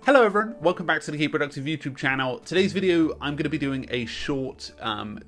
Hello everyone, welcome back to the Keep Productive YouTube channel. Today's video, I'm going to be doing a short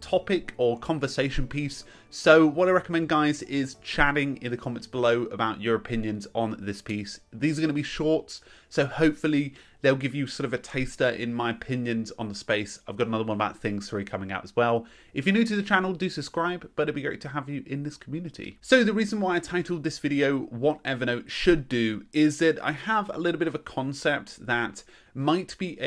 topic or conversation piece. So what I recommend, guys, is chatting in the comments below about your opinions on this piece. These are going to be shorts, so hopefully they'll give you sort of a taster in my opinions on the space. I've got another one about Things 3 coming out as well. If you're new to the channel, do subscribe, but it'd be great to have you in this community. So the reason why I titled this video, What Evernote Should Do, is that I have a little bit of a concept that might be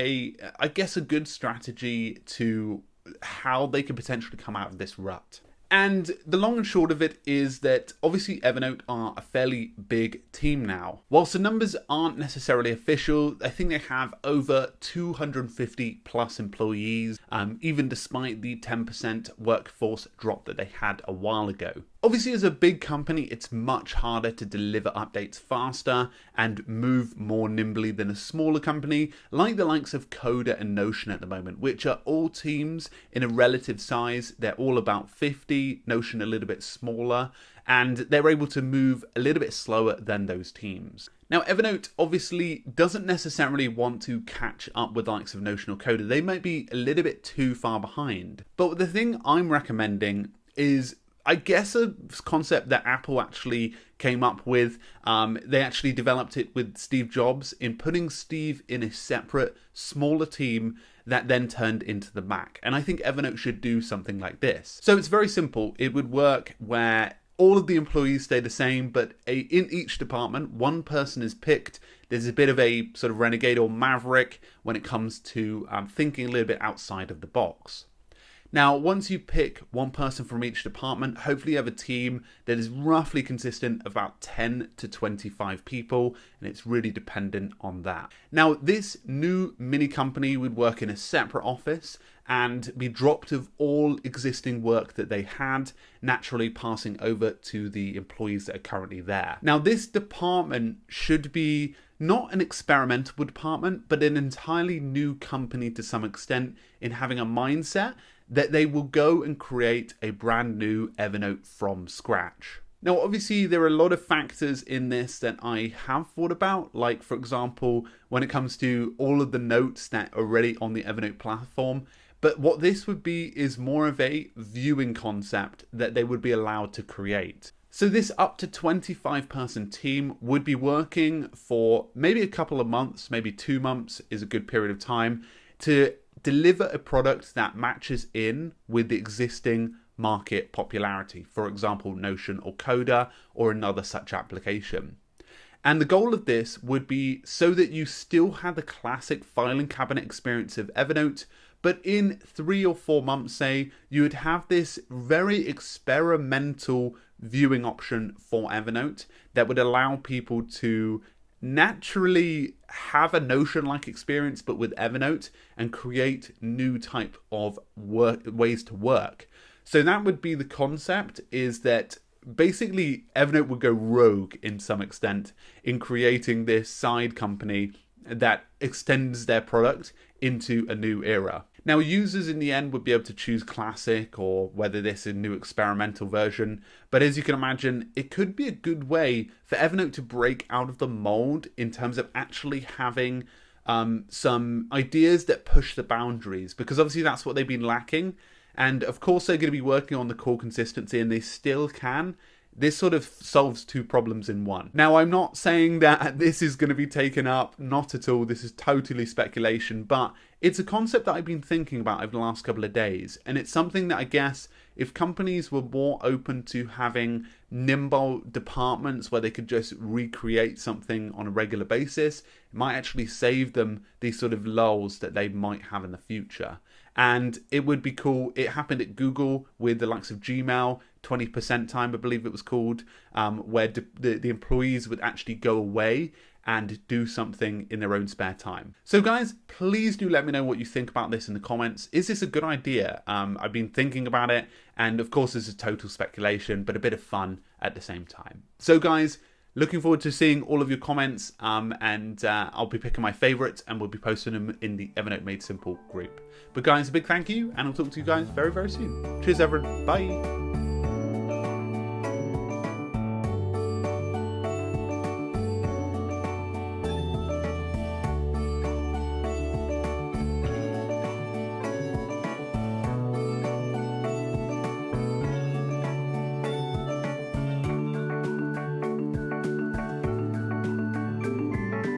I guess a good strategy to how they could potentially come out of this rut. And the long and short of it is that obviously Evernote are a fairly big team now. Whilst the numbers aren't necessarily official, I think they have over 250 plus employees, even despite the 10% workforce drop that they had a while ago. Obviously, as a big company, it's much harder to deliver updates faster and move more nimbly than a smaller company, like the likes of Coda and Notion at the moment, which are all teams in a relative size. They're all about 50, Notion a little bit smaller, and they're able to move a little bit slower than those teams. Now, Evernote obviously doesn't necessarily want to catch up with the likes of Notion or Coda. They might be a little bit too far behind. But the thing I'm recommending is, I guess, a concept that Apple actually came up with. They actually developed it with Steve Jobs in putting Steve in a separate, smaller team that then turned into the Mac. And I think Evernote should do something like this. So it's very simple. It would work where all of the employees stay the same, but in each department, one person is picked. There's a bit of a sort of renegade or maverick when it comes to thinking a little bit outside of the box. Now, once you pick one person from each department, hopefully you have a team that is roughly consistent of about 10 to 25 people, and it's really dependent on that. Now, this new mini company would work in a separate office and be dropped of all existing work that they had, naturally passing over to the employees that are currently there. Now, this department should be not an experimental department, but an entirely new company to some extent, in having a mindset that they will go and create a brand new Evernote from scratch. Now, obviously, there are a lot of factors in this that I have thought about, like, for example, when it comes to all of the notes that are already on the Evernote platform. But what this would be is more of a viewing concept that they would be allowed to create. So this up to 25-person team would be working for maybe a couple of months, maybe 2 months is a good period of time, to deliver a product that matches in with the existing market popularity. For example, Notion or Coda or another such application. And the goal of this would be so that you still had the classic filing cabinet experience of Evernote, but in 3 or 4 months, say, you would have this very experimental viewing option for Evernote that would allow people to naturally have a Notion-like experience, but with Evernote, and create new type of ways to work. So that would be the concept, is that basically Evernote would go rogue in some extent in creating this side company that extends their product into a new era. Now, users in the end would be able to choose classic or whether this is a new experimental version. But as you can imagine, it could be a good way for Evernote to break out of the mold in terms of actually having some ideas that push the boundaries, because obviously that's what they've been lacking. And of course, they're going to be working on the core consistency, and they still can. This sort of solves 2 problems in one. Now, I'm not saying that this is going to be taken up, not at all. This is totally speculation, but it's a concept that I've been thinking about over the last couple of days. And it's something that I guess if companies were more open to having nimble departments where they could just recreate something on a regular basis, it might actually save them these sort of lulls that they might have in the future. And it would be cool. It happened at Google with the likes of Gmail, 20% time, I believe it was called, where the employees would actually go away and do something in their own spare time. So guys, please do let me know what you think about this in the comments. Is this a good idea? I've been thinking about it, and of course this is total speculation, but a bit of fun at the same time. So guys, looking forward to seeing all of your comments, and I'll be picking my favorites and we'll be posting them in the Evernote Made Simple group. But guys, a big thank you, and I'll talk to you guys very, very soon. Cheers everyone, bye.